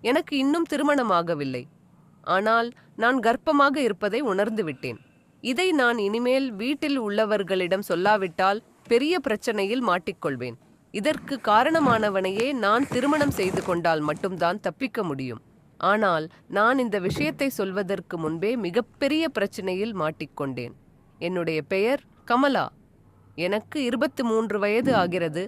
எனக்கு இன்னும் திருமணமாகவில்லை. ஆனால் நான் கர்ப்பமாக இருப்பதை உணர்ந்து விட்டேன். இதை நான் இனிமேல் வீட்டில் உள்ளவர்களிடம் சொல்லாவிட்டால் பெரிய பிரச்சனையில் மாட்டிக்கொள்வேன். இதற்கு காரணமானவனையே நான் திருமணம் செய்து கொண்டால் மட்டும்தான் தப்பிக்க முடியும். ஆனால் நான் இந்த விஷயத்தை சொல்வதற்கு முன்பே மிகப்பெரிய பிரச்சனையில் மாட்டிக்கொண்டேன். என்னுடைய பெயர் கமலா. எனக்கு 23 வயது ஆகிறது.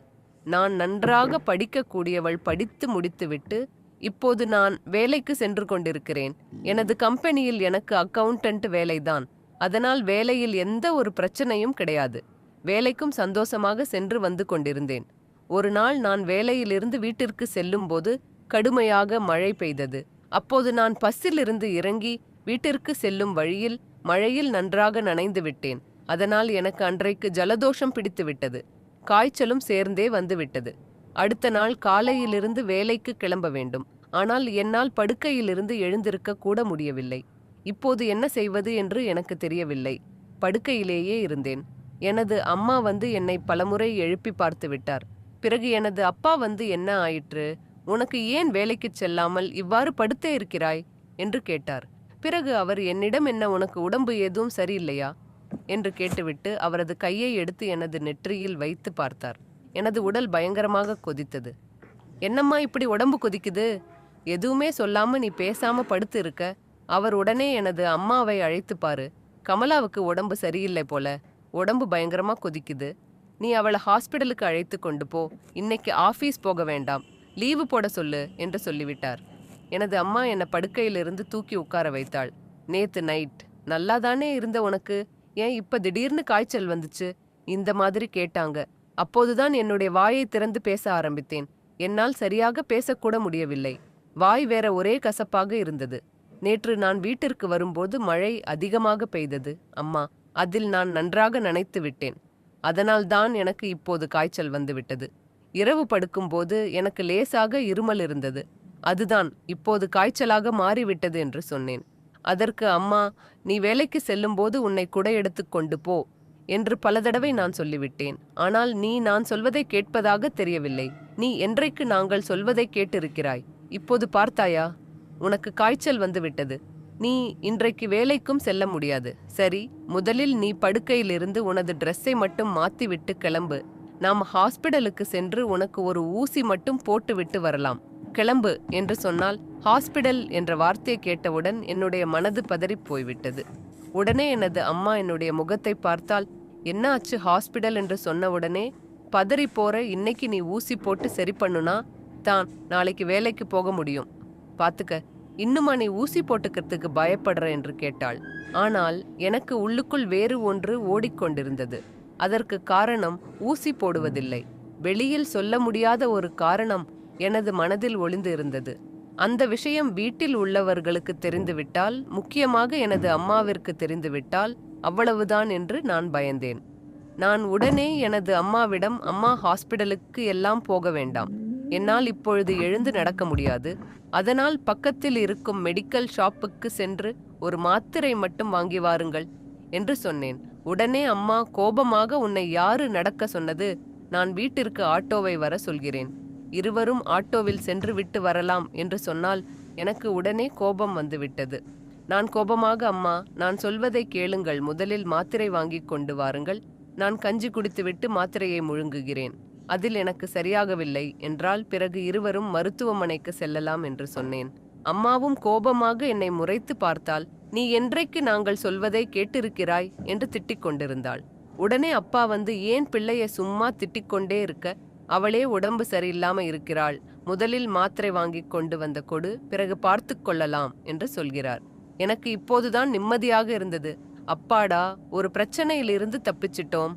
நான் நன்றாக படிக்கக்கூடியவள். படித்து முடித்துவிட்டு இப்போது நான் வேலைக்கு சென்று கொண்டிருக்கிறேன். எனது கம்பெனியில் எனக்கு அக்கவுண்டன்ட் வேலைதான். அதனால் வேலையில் எந்த ஒரு பிரச்சனையும் கிடையாது. வேலைக்கும் சந்தோஷமாக சென்று வந்து கொண்டிருந்தேன். ஒரு நாள் நான் வேலையிலிருந்து வீட்டிற்கு செல்லும்போது கடுமையாக மழை பெய்தது. அப்போது நான் பஸ்ஸிலிருந்து இறங்கி வீட்டிற்கு செல்லும் வழியில் மழையில் நன்றாக நனைந்து விட்டேன். அதனால் எனக்கு அன்றைக்கு ஜலதோஷம் பிடித்து விட்டது. காய்ச்சலும் சேர்ந்தே வந்துவிட்டது. அடுத்த நாள் காலையிலிருந்து வேலைக்கு கிளம்ப வேண்டும். ஆனால் என்னால் படுக்கையிலிருந்து எழுந்திருக்க கூட முடியவில்லை. இப்போது என்ன செய்வது என்று எனக்கு தெரியவில்லை. படுக்கையிலேயே இருந்தேன். எனது அம்மா வந்து என்னை பலமுறை எழுப்பி பார்த்து விட்டார். பிறகு எனது அப்பா வந்து என்ன ஆயிற்று, உனக்கு ஏன் வேலைக்கு செல்லாமல் இவ்வாறு படுத்தே இருக்கிறாய் என்று கேட்டார். பிறகு அவர் என்னிடம் என்ன உனக்கு உடம்பு எதுவும் சரியில்லையா என்று கேட்டுவிட்டு அவரது கையை எடுத்து எனது நெற்றியில் வைத்து பார்த்தார். எனது உடல் பயங்கரமாக கொதித்தது. என்னம்மா இப்படி உடம்பு கொதிக்குது? எதுவுமே சொல்லாம நீ பேசாம படுத்து இருக்க. அவர் உடனே எனது அம்மாவை அழைத்து பாரு, கமலாவுக்கு உடம்பு சரியில்லை போல, உடம்பு பயங்கரமா கொதிக்குது. நீ அவளை ஹாஸ்பிடலுக்கு அழைத்து கொண்டு போ. இன்னைக்கு ஆஃபீஸ் போக வேண்டாம், லீவு போட சொல்லு என்று சொல்லிவிட்டார். எனது அம்மா என்னை படுக்கையிலிருந்து தூக்கி உட்கார வைத்தாள். நேத்து நைட் நல்லாதானே இருந்த உனக்கு, ஏன் இப்ப திடீர்னு காய்ச்சல் வந்துச்சு இந்த மாதிரி கேட்டாங்க. அப்போதுதான் என்னுடைய வாயை திறந்து பேச ஆரம்பித்தேன். என்னால் சரியாக பேசக்கூட முடியவில்லை. வாய் வேற ஒரே கசப்பாக இருந்தது. நேற்று நான் வீட்டிற்கு வரும்போது மழை அதிகமாக பெய்தது அம்மா. அதில் நான் நன்றாக நனைத்து விட்டேன். அதனால் தான் எனக்கு இப்போது காய்ச்சல் வந்துவிட்டது. இரவு படுக்கும்போது எனக்கு லேசாக இருமல் இருந்தது. அதுதான் இப்போது காய்ச்சலாக மாறிவிட்டது என்று சொன்னேன். அதற்கு அம்மா, நீ வேலைக்கு செல்லும்போது உன்னை குடை எடுத்து கொண்டு போ என்று பல தடவை நான் சொல்லிவிட்டேன். ஆனால் நீ நான் சொல்வதை கேட்பதாக தெரியவில்லை. நீ என்றைக்கு நாங்கள் சொல்வதை கேட்டிருக்கிறாய்? இப்போது பார்த்தாயா, உனக்கு காய்ச்சல் வந்து விட்டது. நீ இன்றைக்கு வேலைக்கும் செல்ல முடியாது. சரி, முதலில் நீ படுக்கையிலிருந்து உனது ட்ரெஸ்ஸை மட்டும் மாத்திவிட்டு கிளம்பு. நாம் ஹாஸ்பிடலுக்கு சென்று உனக்கு ஒரு ஊசி மட்டும் போட்டுவிட்டு வரலாம். கிளம்பு என்று சொன்னால் ஹாஸ்பிடல் என்ற வார்த்தையை கேட்டவுடன் என்னுடைய மனது பதறி போய்விட்டது. உடனே எனது அம்மா என்னுடைய முகத்தை பார்த்தால், என்ன ஆச்சு ஹாஸ்பிடல் என்று சொன்னவுடனே, பதறி போற, இன்னைக்கு நீ ஊசி போட்டு சரி பண்ணுனா தான் நாளைக்கு வேலைக்கு போக முடியும். பார்த்துக்க, இன்னுமா நீ ஊசி போட்டுக்கிறதுக்கு பயப்படுற என்று கேட்டாள். ஆனால் எனக்கு உள்ளுக்குள் வேறு ஒன்று ஓடிக்கொண்டிருந்தது. அதற்கு காரணம் ஊசி போடுவதில்லை. வெளியில் சொல்ல முடியாத ஒரு காரணம் எனது மனதில் ஒளிந்து இருந்தது. அந்த விஷயம் வீட்டில் உள்ளவர்களுக்கு தெரிந்துவிட்டால், முக்கியமாக எனது அம்மாவிற்கு தெரிந்துவிட்டால் அவ்வளவுதான் என்று நான் பயந்தேன். நான் உடனே எனது அம்மாவிடம், அம்மா ஹாஸ்பிடலுக்கு எல்லாம் போக வேண்டாம், என்னால் இப்பொழுது எழுந்து நடக்க முடியாது. அதனால் பக்கத்தில் இருக்கும் மெடிக்கல் ஷாப்புக்கு சென்று ஒரு மாத்திரை மட்டும் வாங்கி வாருங்கள் என்று சொன்னேன். உடனே அம்மா கோபமாக, உன்னை யாரு நடக்க சொன்னது? நான் வீட்டிற்கு ஆட்டோவை வர சொல்கிறேன். இருவரும் ஆட்டோவில் சென்று விட்டு வரலாம் என்று சொன்னால் எனக்கு உடனே கோபம் வந்துவிட்டது. நான் கோபமாக, அம்மா நான் சொல்வதை கேளுங்கள், முதலில் மாத்திரை வாங்கி கொண்டு வாருங்கள். நான் கஞ்சி குடித்துவிட்டு மாத்திரையை முழுங்குகிறேன். அதில் எனக்கு சரியாகவில்லை என்றால் பிறகு இருவரும் மருத்துவமனைக்கு செல்லலாம் என்று சொன்னேன். அம்மாவும் கோபமாக என்னை முறைத்து பார்த்தால், நீ என்றைக்கு நாங்கள் சொல்வதை கேட்டிருக்கிறாய் என்று திட்டிக் கொண்டிருந்தாள். உடனே அப்பா வந்து, ஏன் பிள்ளையை சும்மா திட்டிக்கொண்டே இருக்க, அவளே உடம்பு சரியில்லாம இருக்கிறாள், முதலில் மாத்திரை வாங்கி கொண்டு வந்த கொடு, பிறகு பார்த்து கொள்ளலாம் என்று சொல்கிறார். எனக்கு இப்போதுதான் நிம்மதியாக இருந்தது. அப்பாடா, ஒரு பிரச்சனையிலிருந்து தப்பிச்சிட்டோம்.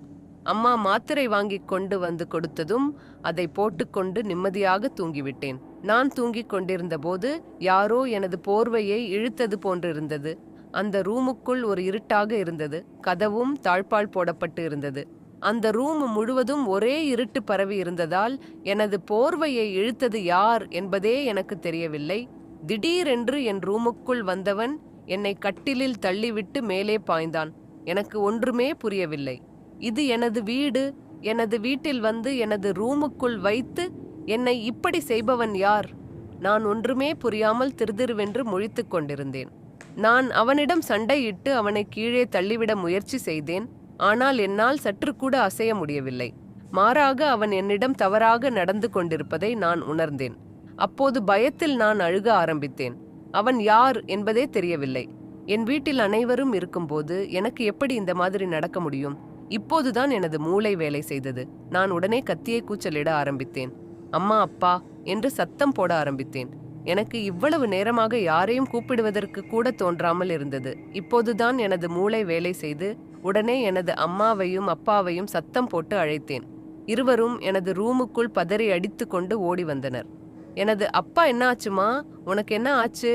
அம்மா மாத்திரை வாங்கி கொண்டு வந்து கொடுத்ததும் அதை போட்டுக்கொண்டு நிம்மதியாக தூங்கிவிட்டேன். நான் தூங்கிக் கொண்டிருந்த போது யாரோ எனது போர்வையை இழுத்தது போன்றிருந்தது. அந்த ரூமுக்குள் ஒரு இருட்டாக இருந்தது. கதவும் தாழ்பால் போடப்பட்டு இருந்தது. அந்த ரூம் முழுவதும் ஒரே இருட்டு பரவி இருந்ததால் எனது போர்வையை இழுத்தது யார் என்பதே எனக்கு தெரியவில்லை. திடீரென்று என் ரூமுக்குள் வந்தவன் என்னை கட்டிலில் தள்ளிவிட்டு மேலே பாய்ந்தான். எனக்கு ஒன்றுமே புரியவில்லை. இது எனது வீடு. எனது வீட்டில் வந்து எனது ரூமுக்குள் வைத்து என்னை இப்படி செய்பவன் யார்? நான் ஒன்றுமே புரியாமல் திருதிருவென்று முழித்துக் கொண்டிருந்தேன். நான் அவனிடம் சண்டையிட்டு அவனை கீழே தள்ளிவிட முயற்சி செய்தேன். ஆனால் என்னால் சற்று கூட அசைய முடியவில்லை. மாறாக அவன் என்னிடம் தவறாக நடந்து கொண்டிருப்பதை நான் உணர்ந்தேன். அப்போது பயத்தில் நான் அழுக ஆரம்பித்தேன். அவன் யார் என்பதே தெரியவில்லை. என் வீட்டில் அனைவரும் இருக்கும்போது எனக்கு எப்படி இந்த மாதிரி நடக்க முடியும்? இப்போதுதான் எனது மூளை வேலை செய்தது. நான் உடனே கத்தியை கூச்சலிட ஆரம்பித்தேன். அம்மா, அப்பா என்று சத்தம் போட ஆரம்பித்தேன். எனக்கு இவ்வளவு நேரமாக யாரையும் கூப்பிடுவதற்கு கூட தோன்றாமல் இருந்தது. இப்போதுதான் எனது மூளை வேலை செய்து உடனே எனது அம்மாவையும் அப்பாவையும் சத்தம் போட்டு அழைத்தேன். இருவரும் எனது ரூமுக்குள் பதறி அடித்து கொண்டு ஓடி வந்தனர். எனது அப்பா, என்ன ஆச்சுமா, உனக்கு என்ன ஆச்சு?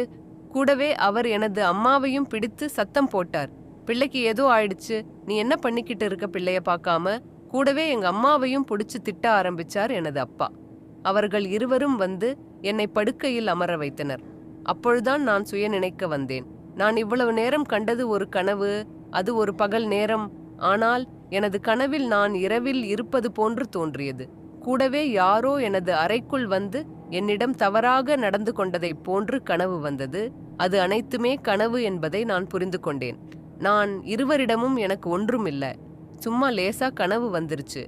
கூடவே அவர் எனது அம்மாவையும் பிடித்து சத்தம் போட்டார். பிள்ளைக்கு ஏதோ ஆயிடுச்சு, நீ என்ன பண்ணிக்கிட்டு இருக்க பிள்ளைய பார்க்காம? கூடவே எங்க அம்மாவையும் பிடிச்சு திட்ட ஆரம்பிச்சார் எனது அப்பா. அவர்கள் இருவரும் வந்து என்னை படுக்கையில் அமர வைத்தனர். அப்பொழுதுதான் நான் சுய நினைக்க வந்தேன். நான் இவ்வளவு நேரம் கண்டது ஒரு கனவு, அது ஒரு பகல் நேரம். ஆனால் எனது கனவில் நான் இரவில் இருப்பது போன்று தோன்றியது. கூடவே யாரோ எனது அறைக்குள் வந்து என்னிடம் தவறாக நடந்து கொண்டதைப் போன்று கனவு வந்தது. அது அனைத்துமே கனவு என்பதை நான் புரிந்து கொண்டேன். நான் இருவரிடமும் எனக்கு ஒன்றும் இல்லை, சும்மா லேசா கனவு வந்துருச்சு,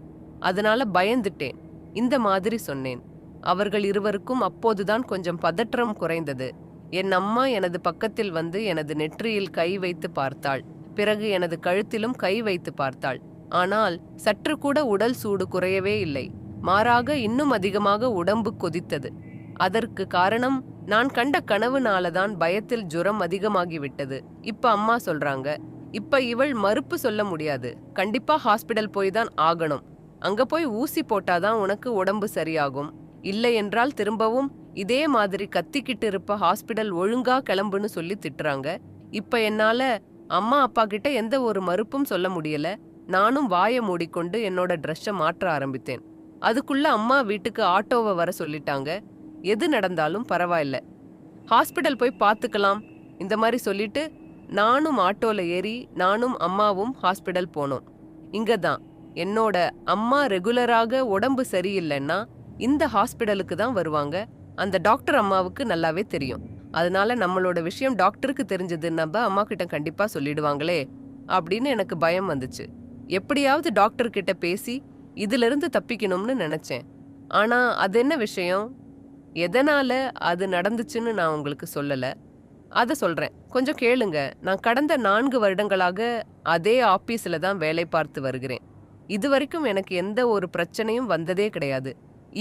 அதனால பயந்துட்டேன், இந்த மாதிரி சொன்னேன். அவர்கள் இருவருக்கும் அப்போதுதான் கொஞ்சம் பதற்றம் குறைந்தது. என் அம்மா எனது பக்கத்தில் வந்து எனது நெற்றியில் கை வைத்து பார்த்தாள். பிறகு எனது கழுத்திலும் கை வைத்து பார்த்தாள். ஆனால் சற்று கூட உடல் சூடு குறையவே இல்லை. மாறாக இன்னும் அதிகமாக உடம்பு கொதித்தது. அதற்கு காரணம் நான் கண்ட கனவுனாலதான் பயத்தில் ஜுரம் அதிகமாகிவிட்டது. இப்ப அம்மா சொல்றாங்க, இப்ப இவள் மறுப்பு சொல்ல முடியாது, கண்டிப்பா ஹாஸ்பிடல் போய் தான் ஆகணும். அங்க போய் ஊசி போட்டாதான் உனக்கு உடம்பு சரியாகும். இல்லை என்றால் திரும்பவும் இதே மாதிரி கத்திக்கிட்டு இருப்ப, ஹாஸ்பிடல் ஒழுங்கா கிளம்புன்னு சொல்லி திட்டுறாங்க. இப்ப என்னால அம்மா அப்பா கிட்ட எந்த ஒரு மறுப்பும் சொல்ல முடியல. நானும் வாயை மூடிக்கொண்டு என்னோட ட்ரெஸ்ஸை மாற்ற ஆரம்பித்தேன். அதுக்குள்ள அம்மா வீட்டுக்கு ஆட்டோவை வர சொல்லிட்டாங்க. எது நடந்தாலும் பரவாயில்ல, ஹாஸ்பிடல் போய் பார்த்துக்கலாம் இந்த மாதிரி சொல்லிட்டு நானும் ஆட்டோல ஏறி நானும் அம்மாவும் ஹாஸ்பிடல் போனோம். இங்க தான் என்னோட அம்மா ரெகுலராக உடம்பு சரியில்லைன்னா இந்த ஹாஸ்பிடலுக்கு தான் வருவாங்க. அந்த டாக்டர் அம்மாவுக்கு நல்லாவே தெரியும். அதனால நம்மளோட விஷயம் டாக்டருக்கு தெரிஞ்சது, நம்ம அம்மா கிட்ட கண்டிப்பா சொல்லிடுவாங்களே அப்படின்னு எனக்கு பயம் வந்துச்சு. எப்படியாவது டாக்டர் கிட்ட பேசி இதிலிருந்து தப்பிக்கணும்னு நினைச்சேன். ஆனா அது என்ன விஷயம், எதனால அது நடந்துச்சுன்னு நான் உங்களுக்கு சொல்லல. அதை சொல்றேன், கொஞ்சம் கேளுங்க. நான் கடந்த 4 வருடங்களாக அதே ஆபீஸ்ல தான் வேலை பார்த்து வருகிறேன். இதுவரைக்கும் எனக்கு எந்த ஒரு பிரச்சனையும் வந்ததே கிடையாது.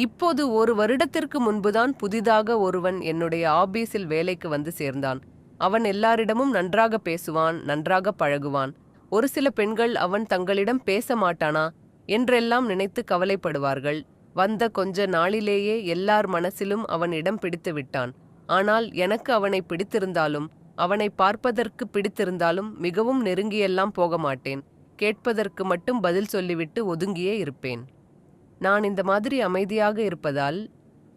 இப்போது 1 வருடத்திற்கு முன்புதான் புதிதாக ஒருவன் என்னுடைய ஆபீஸில் வேலைக்கு வந்து சேர்ந்தான். அவன் எல்லாரிடமும் நன்றாக பேசுவான், நன்றாக பழகுவான். ஒரு சில பெண்கள் அவன் தங்களிடம் பேச மாட்டானா என்றெல்லாம் நினைத்து கவலைப்படுவார்கள். வந்த கொஞ்ச நாளிலேயே எல்லார் மனசிலும் அவன் இடம் பிடித்து விட்டான். ஆனால் எனக்கு அவனை பிடித்திருந்தாலும் அவனை பார்ப்பதற்கு பிடித்திருந்தாலும் மிகவும் நெருங்கியெல்லாம் போக மாட்டேன். கேட்பதற்கு மட்டும் பதில் சொல்லிவிட்டு ஒதுங்கியே இருப்பேன். நான் இந்த மாதிரி அமைதியாக இருப்பதால்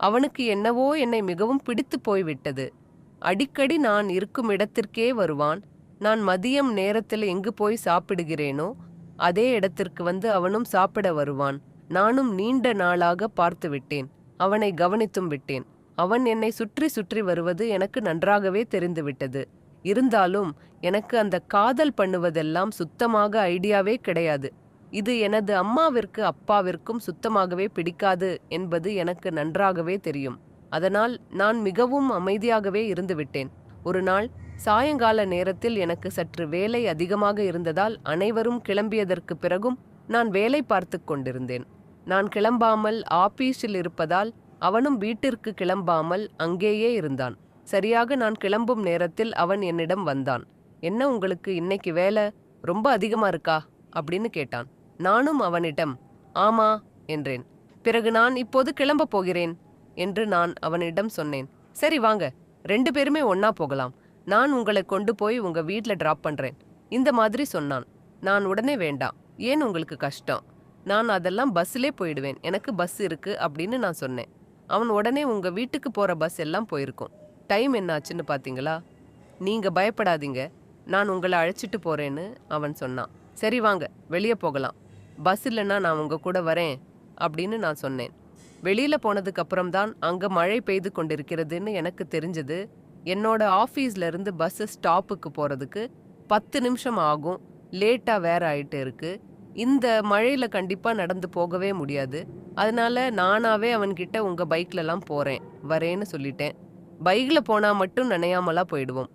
அவனுக்கு என்னவோ என்னை மிகவும் பிடித்து போய்விட்டது. அடிக்கடி நான் இருக்கும் இடத்திற்கே வருவான். நான் மதியம் நேரத்தில் எங்கு போய் சாப்பிடுகிறேனோ அதே இடத்திற்கு வந்து அவனும் சாப்பிட வருவான். நானும் நீண்ட நாளாக பார்த்து விட்டேன், அவனை கவனித்தும் விட்டேன். அவன் என்னை சுற்றி சுற்றி வருவது எனக்கு நன்றாகவே தெரிந்துவிட்டது. இருந்தாலும் எனக்கு அந்த காதல் பண்ணுவதெல்லாம் சுத்தமாக ஐடியாவே கிடையாது. இது எனது அம்மாவிற்கு அப்பாவிற்கும் சுத்தமாகவே பிடிக்காது என்பது எனக்கு நன்றாகவே தெரியும். அதனால் நான் மிகவும் அமைதியாகவே இருந்துவிட்டேன். ஒரு நாள் சாயங்கால நேரத்தில் எனக்கு சற்று வேலை அதிகமாக இருந்ததால் அனைவரும் கிளம்பியதற்கு பிறகும் நான் வேலை பார்த்து கொண்டிருந்தேன். நான் கிளம்பாமல் ஆபீஸில் இருப்பதால் அவனும் வீட்டிற்கு கிளம்பாமல் அங்கேயே இருந்தான். சரியாக நான் கிளம்பும் நேரத்தில் அவன் என்னிடம் வந்தான். என்ன உங்களுக்கு இன்னைக்கு வேலை ரொம்ப அதிகமா இருக்கா அப்படின்னு கேட்டான். நானும் அவனிடம் ஆமா என்றேன். பிறகு நான் இப்போது கிளம்ப போகிறேன் என்று நான் அவனிடம் சொன்னேன். சரி வாங்க, 2 பேருமே ஒன்னா போகலாம். நான் உங்களை கொண்டு போய் உங்க வீட்டில் டிராப் பண்றேன் இந்த மாதிரி சொன்னான். நான் உடனே வேண்டாம், ஏன் உங்களுக்கு கஷ்டம், நான் அதெல்லாம் பஸ்ஸிலே போயிடுவேன், எனக்கு பஸ் இருக்கு அப்படின்னு நான் சொன்னேன். அவன் உடனே உங்க வீட்டுக்கு போற பஸ் எல்லாம் போயிருக்கும், டைம் என்னாச்சுன்னு பார்த்தீங்களா, நீங்க பயப்படாதீங்க, நான் உங்களை அழைச்சிட்டு போறேன்னு அவன் சொன்னான். சரி வாங்க வெளியே போகலாம், பஸ் இல்லைன்னா நான் உங்க கூட வரேன் அப்படின்னு நான் சொன்னேன். வெளியில போனதுக்கு அப்புறம் தான் அங்க மழை பெய்து கொண்டிருக்கிறதுன்னு எனக்கு தெரிஞ்சது. என்னோட ஆஃபீஸ்ல இருந்து பஸ் ஸ்டாப்புக்கு போறதுக்கு 10 நிமிஷம் ஆகும். லேட்டா வேற ஆயிட்டு இருக்கு. இந்த மழையில கண்டிப்பா நடந்து போகவே முடியாது. அதனால நானாவே அவன்கிட்ட உங்க பைக்லலாம் போறேன் வரேன்னு சொல்லிட்டேன். பைக்ல போனா மட்டும் நனையாமலா போயிடுவோம்.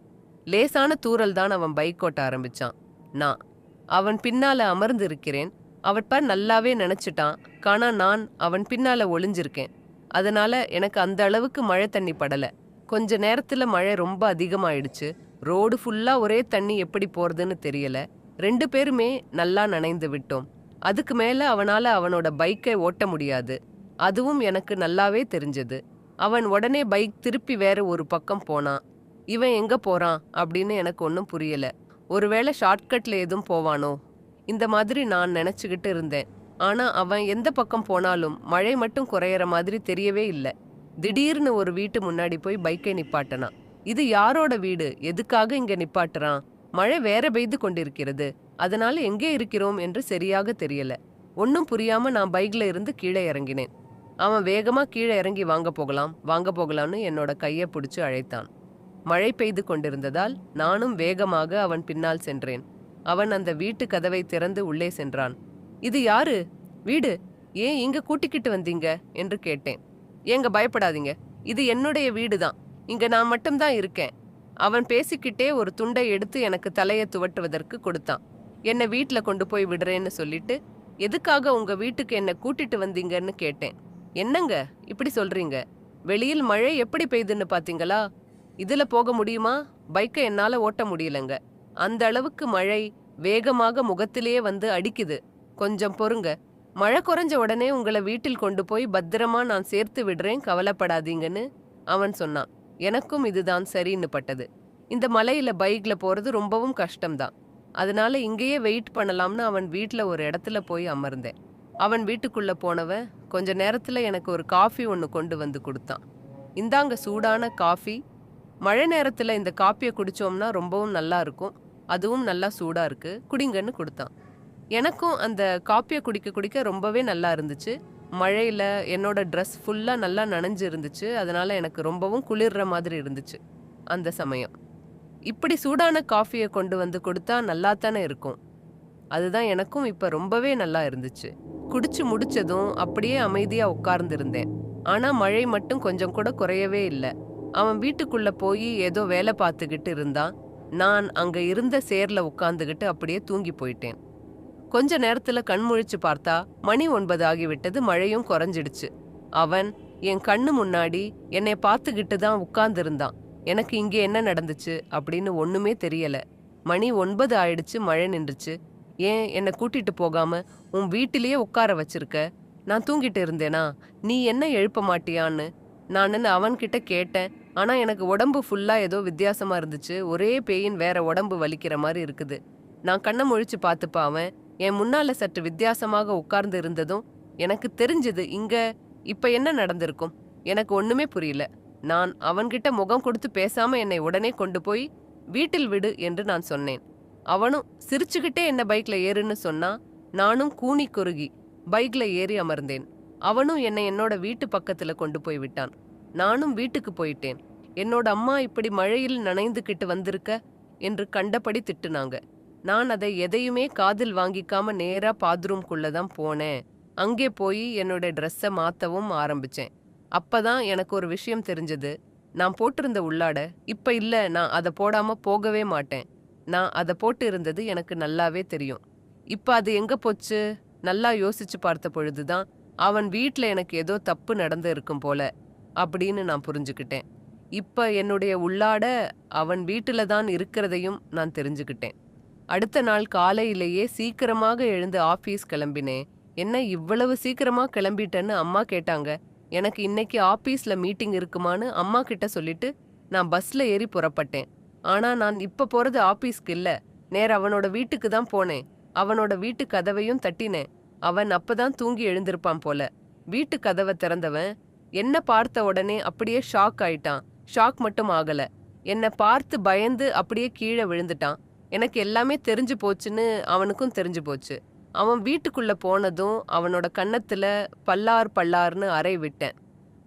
லேசான தூறல் தான் அவன் பைக் ஓட்ட ஆரம்பிச்சான். நான் அவன் பின்னால அமர்ந்து இருக்கிறேன். அவன் நல்லாவே நினைச்சிட்டான். ஆனா நான் அவன் பின்னால ஒளிஞ்சிருக்கேன். அதனால எனக்கு அந்த அளவுக்கு மழை தண்ணி படல. கொஞ்ச நேரத்துல மழை ரொம்ப அதிகமாயிடுச்சு. ரோடு ஃபுல்லா ஒரே தண்ணி எப்படி போறதுன்னு தெரியல. 2 பேருமே நல்லா நனைந்து விட்டோம். அதுக்கு மேல அவனால அவனோட பைக்கை ஓட்ட முடியாது. அதுவும் எனக்கு நல்லாவே தெரிஞ்சது. அவன் உடனே பைக் திருப்பி வேற ஒரு பக்கம் போனான். இவன் எங்க போறான் அப்படின்னு எனக்கு ஒன்றும் புரியல. ஒருவேளை ஷார்ட்கட்ல எதுவும் போவானோ இந்த மாதிரி நான் நினைச்சுக்கிட்டு இருந்தேன். ஆனா அவன் எந்த பக்கம் போனாலும் மழை மட்டும் குறையற மாதிரி தெரியவே இல்லை. திடீர்னு ஒரு வீட்டு முன்னாடி போய் பைக்கை நிப்பாட்டினான். இது யாரோட வீடு, எதுக்காக இங்க நிப்பாட்டுறான்? மழை வேற பெய்து கொண்டிருக்கிறது. அதனால எங்கே இருக்கிறோம் என்று சரியாக தெரியல. ஒன்னும் புரியாம நான் பைக்ல இருந்து கீழே இறங்கினேன். அவன் வேகமா கீழே இறங்கி வாங்க போகலாம்னு என்னோட கையை பிடிச்சு அழைத்தான். மழை பெய்து கொண்டிருந்ததால் நானும் வேகமாக அவன் பின்னால் சென்றேன். அவன் அந்த வீட்டு கதவை திறந்து உள்ளே சென்றான். இது யாரு வீடு, ஏன் இங்க கூட்டிக்கிட்டு வந்தீங்க என்று கேட்டேன். ஏங்க பயப்படாதீங்க, இது என்னுடைய வீடு தான். இங்க நான் மட்டும்தான் இருக்கேன். அவன் பேசிக்கிட்டே ஒரு துண்டை எடுத்து எனக்கு தலையை துவட்டுவதற்கு கொடுத்தான். என்னை வீட்டுல கொண்டு போய் விடுறேன்னு சொல்லிட்டு, எதுக்காக உங்க வீட்டுக்கு என்ன கூட்டிட்டு வந்தீங்கன்னு கேட்டேன். என்னங்க இப்படி சொல்றீங்க? வெளியில் மழை எப்படி பெய்யுதுன்னு பாத்தீங்களா? இதுல போக முடியுமா? பைக்கை என்னால ஓட்ட முடியலங்க. அந்த அளவுக்கு மழை வேகமாக முகத்திலேயே வந்து அடிக்குது. கொஞ்சம் பொறுங்க. மழை குறைஞ்ச உடனே உங்களை வீட்டில் கொண்டு போய் பத்திரமா நான் சேர்த்து விடுறேன், கவலைப்படாதீங்கன்னு அவன் சொன்னான். எனக்கும் இதுதான் சரின்னு பட்டது. இந்த மலையில பைக்ல போறது ரொம்பவும் கஷ்டம்தான். அதனால இங்கேயே வெயிட் பண்ணலாம்னு அவன் வீட்டுல ஒரு இடத்துல போய் அமர்ந்தேன். அவன் வீட்டுக்குள்ள போனவன் கொஞ்ச நேரத்துல எனக்கு ஒரு காஃபி ஒன்று கொண்டு வந்து கொடுத்தான். இந்தாங்க சூடான காஃபி. மழை நேரத்துல இந்த காப்பியை குடிச்சோம்னா ரொம்பவும் நல்லா இருக்கும். அதுவும் நல்லா சூடா இருக்கு, குடிங்கன்னு கொடுத்தான். எனக்கும் அந்த காப்பியை குடிக்க குடிக்க ரொம்பவே நல்லா இருந்துச்சு. மழையில என்னோட ட்ரெஸ் ஃபுல்லா நல்லா நனைஞ்சு இருந்துச்சு. அதனால எனக்கு ரொம்பவும் குளிர்ற மாதிரி இருந்துச்சு அந்த சமயம். இப்படி சூடான காஃபியை கொண்டு வந்து கொடுத்தா நல்லா தானே இருக்கும். அதுதான் எனக்கும் இப்ப ரொம்பவே நல்லா இருந்துச்சு. குடிச்சு முடிச்சதும் அப்படியே அமைதியா உட்கார்ந்திருந்தேன். ஆனா மழை மட்டும் கொஞ்சம் கூட குறையவே இல்லை. அவன் வீட்டுக்குள்ள போய் ஏதோ வேலை பார்த்துக்கிட்டு இருந்தான். நான் அங்க இருந்த சேர்ல உட்கார்ந்துகிட்டு அப்படியே தூங்கி போயிட்டேன். கொஞ்ச நேரத்துல கண் முழிச்சு பார்த்தா மணி 9 ஆகிவிட்டது. மழையும் குறைஞ்சிடுச்சு. அவன் என் கண்ணு முன்னாடி என்னை பார்த்துக்கிட்டு தான் உட்கார்ந்துருந்தான். எனக்கு இங்கே என்ன நடந்துச்சு அப்படின்னு ஒண்ணுமே தெரியல. மணி 9 ஆயிடுச்சு, மழை நின்றுச்சு. ஏன் என்னை கூட்டிட்டு போகாம உன் வீட்டிலேயே உட்கார வச்சிருக்க? நான் தூங்கிட்டு இருந்தேனா? நீ என்ன எழுப்ப மாட்டியான்னு நான் அவன்கிட்ட கேட்டேன். ஆனா எனக்கு உடம்பு ஃபுல்லா ஏதோ வித்தியாசமா இருந்துச்சு. ஒரே பேயின் வேற உடம்பு வலிக்கிற மாதிரி இருக்குது. நான் கண்ணை முழிச்சு பார்த்துப்பா அவன் என் முன்னால சற்று வித்தியாசமாக உட்கார்ந்து இருந்ததும் எனக்கு தெரிஞ்சது இங்க இப்ப என்ன நடந்திருக்கும். எனக்கு ஒண்ணுமே புரியல. நான் அவன்கிட்ட முகம் கொடுத்து பேசாம என்னை உடனே கொண்டு போய் வீட்டில் விடு என்று நான் சொன்னேன். அவனும் சிரிச்சுக்கிட்டே என்ன பைக்ல ஏறுன்னு சொன்னா. நானும் கூனி குறுகி பைக்ல ஏறி அமர்ந்தேன். அவனும் என்னை என்னோட வீட்டு பக்கத்துல கொண்டு போய் விட்டான். நானும் வீட்டுக்கு போயிட்டேன். என்னோட அம்மா இப்படி மழையில் நனைந்துகிட்டு வந்திருக்க என்று கண்டபடி திட்டுனாங்க. நான் அதை எதையுமே காதில் வாங்கிக்காம நேரா பாத்ரூம்குள்ளதான் போனேன். அங்கே போய் என்னோட ட்ரெஸ்ஸை மாத்தவும் ஆரம்பிச்சேன். அப்பதான் எனக்கு ஒரு விஷயம் தெரிஞ்சது. நான் போட்டிருந்த உள்ளாட இப்ப இல்ல, நான் அதை போடாம போகவே மாட்டேன். நான் அதை போட்டு இருந்தது எனக்கு நல்லாவே தெரியும். இப்ப அது எங்க போச்சு? நல்லா யோசிச்சு பார்த்த பொழுதுதான் அவன் வீட்டுல எனக்கு ஏதோ தப்பு நடந்து இருக்கும் போல அப்படின்னு நான் புரிஞ்சுக்கிட்டேன். இப்ப என்னுடைய உள்ளாட அவன் வீட்டுல தான் இருக்கிறதையும் நான் தெரிஞ்சுக்கிட்டேன். அடுத்த நாள் காலையிலேயே சீக்கிரமாக எழுந்து ஆபீஸ் கிளம்பினேன். என்ன இவ்வளவு சீக்கிரமா கிளம்பிட்டேன்னு அம்மா கேட்டாங்க. எனக்கு இன்னைக்கு ஆபீஸ்ல மீட்டிங் இருக்குமான்னு அம்மா கிட்ட சொல்லிட்டு நான் பஸ்ல ஏறி புறப்பட்டேன். ஆனா நான் இப்ப போறது ஆபீஸ்க்கு இல்ல, நேர அவனோட வீட்டுக்கு தான் போனேன். அவனோட வீட்டு கதவையும் தட்டினேன். அவன் அப்பதான் தூங்கி எழுந்திருப்பான் போல. வீட்டு கதவை திறந்தவன் என்ன பார்த்த உடனே அப்படியே ஷாக் ஆயிட்டான். ஷாக் மட்டும் ஆகல, என்னை பார்த்து பயந்து அப்படியே கீழே விழுந்துட்டான். எனக்கு எல்லாமே தெரிஞ்சு போச்சுன்னு அவனுக்கும் தெரிஞ்சு போச்சு. அவன் வீட்டுக்குள்ள போனதும் அவனோட கன்னத்துல பல்லார் பல்லார்னு அறை விட்டேன்.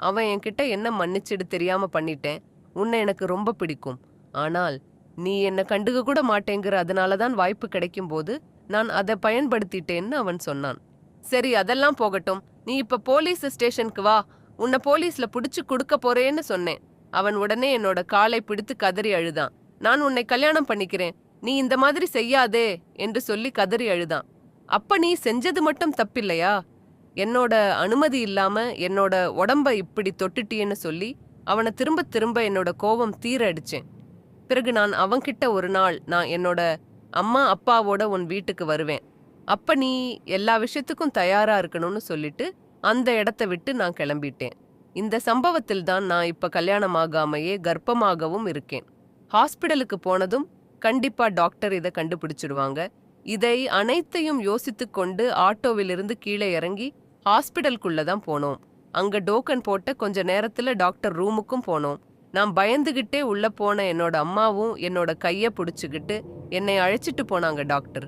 அவன் என்கிட்ட என்ன மன்னிச்சிடு தெரியாம பண்ணிட்டேன். உன்னை எனக்கு ரொம்ப பிடிக்கும். ஆனால் நீ என்ன கண்டுக்க கூட மாட்டேங்கிற அதனாலதான் வாய்ப்பு கிடைக்கும்போது நான் அதை பயன்படுத்திட்டேன்னு அவன் சொன்னான். சரி அதெல்லாம் போகட்டும். நீ இப்ப போலீஸ் ஸ்டேஷனுக்கு வா. உன்னை போலீஸ்ல புடிச்சு கொடுக்க போறேன்னு சொன்னேன். அவன் உடனே என்னோட காலை பிடித்து கதறி அழுதான். நான் உன்னை கல்யாணம் பண்ணிக்கிறேன். நீ இந்த மாதிரி செய்யாதே என்று சொல்லி கதறி அழுதான். அப்ப நீ செஞ்சது மட்டும் தப்பில்லையா? என்னோட அனுமதி இல்லாம என்னோட உடம்ப இப்படி தொட்டுட்டியேன்னு சொல்லி அவனை திரும்ப திரும்ப என்னோட கோபம் தீர அடிச்சேன். பிறகு நான் அவன்கிட்ட ஒரு நாள் நான் என்னோட அம்மா அப்பாவோட உன் வீட்டுக்கு வருவேன். அப்ப நீ எல்லா விஷயத்துக்கும் தயாரா இருக்கணும்னு சொல்லிட்டு அந்த இடத்த விட்டு நான் கிளம்பிட்டேன். இந்த சம்பவத்தில் தான் நான் இப்ப கல்யாணமாகாமையே கர்ப்பமாகவும் இருக்கேன். ஹாஸ்பிடலுக்கு போனதும் கண்டிப்பா டாக்டர் இதை கண்டுபிடிச்சிடுவாங்க. இதை அனைத்தையும் யோசித்து கொண்டு ஆட்டோவிலிருந்து கீழே இறங்கி ஹாஸ்பிடலுக்குள்ள தான் போனோம். அங்க டோக்கன் போட்ட கொஞ்ச நேரத்துல டாக்டர் ரூமுக்கும் போனோம். நான் பயந்துகிட்டே உள்ள போன என்னோட அம்மாவும் என்னோட கைய பிடிச்சுக்கிட்டு என்னை அழைச்சிட்டு போனாங்க டாக்டர்.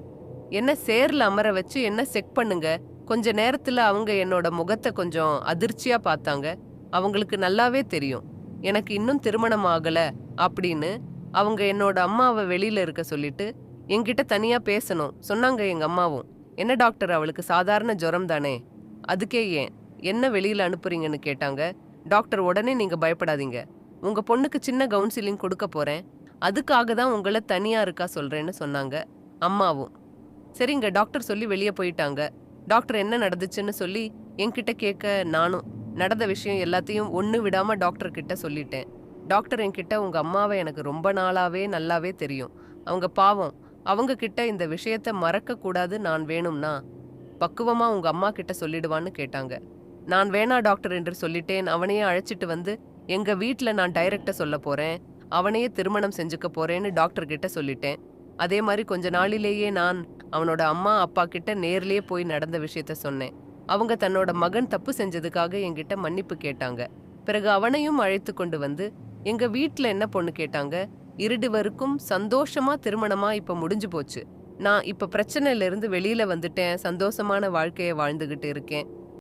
என்ன சேர்ல அமர வச்சு என்ன செக் பண்ணுங்க. கொஞ்ச நேரத்துல அவங்க என்னோட முகத்தை கொஞ்சம் அதிர்ச்சியா பார்த்தாங்க. அவங்களுக்கு நல்லாவே தெரியும் எனக்கு இன்னும் திருமணம் ஆகல அப்படின்னு. அவங்க என்னோட அம்மாவை வெளியில இருக்க சொல்லிட்டு என்கிட்ட தனியா பேசணும் சொன்னாங்க. எங்க அம்மாவும், என்ன டாக்டர் அவளுக்கு சாதாரண ஜுரம் தானே, அதுக்கே ஏன் என்ன வெளியில அனுப்புறீங்கன்னு கேட்டாங்க. டாக்டர் உடனே நீங்க பயப்படாதீங்க, உங்க பொண்ணுக்கு சின்ன கவுன்சிலிங் கொடுக்க போறேன், அதுக்காக தான் உங்களை தனியா இருக்கா சொல்றேன்னு சொன்னாங்க அம்மாவும். சரிங்க டாக்டர் சொல்லி வெளியே போயிட்டாங்க. டாக்டர் என்ன நடந்துச்சுன்னு சொல்லி என்கிட்ட கேட்க நானும் நடந்த விஷயம் எல்லாத்தையும் ஒன்று விடாம டாக்டர் கிட்ட சொல்லிட்டேன். டாக்டர் என்கிட்ட உங்க அம்மாவை எனக்கு ரொம்ப நாளாவே நல்லாவே தெரியும், அவங்க பாவம், அவங்க கிட்ட இந்த விஷயத்த மறக்க கூடாது, நான் வேணும்னா பக்குவமா உங்க அம்மா கிட்ட சொல்லிடுவான்னு கேட்டாங்க. நான் வேணா டாக்டர் என்று சொல்லிட்டேன். அவனையே அழைச்சிட்டு வந்து எங்க வீட்டுல நான் டைரக்டா சொல்ல போறேன், அவனையே திருமணம் செஞ்சுக்க போறேன்னு டாக்டர் கிட்ட சொல்லிட்டேன். அதே மாதிரி கொஞ்ச நாளிலேயே நான் அவனோட அம்மா அப்பா கிட்ட நேர்லயே போய் நடந்த விஷயத்த சொன்னேன். அவங்க தன்னோட மகன் தப்பு செஞ்சதுக்காக என்கிட்ட மன்னிப்பு கேட்டாங்க. பிறகு அவனையும் அழைத்து கொண்டு வந்து எங்க வீட்டுல என்ன பொண்ணு கேட்டாங்க. இருவருக்கும் சந்தோஷமா திருமணமா இப்ப முடிஞ்சு போச்சு. நான் இப்ப பிரச்சனையில இருந்து வெளியில வந்துட்டேன், சந்தோஷமான வாழ்க்கைய வாழ்ந்துகிட்டு இருக்கேன்.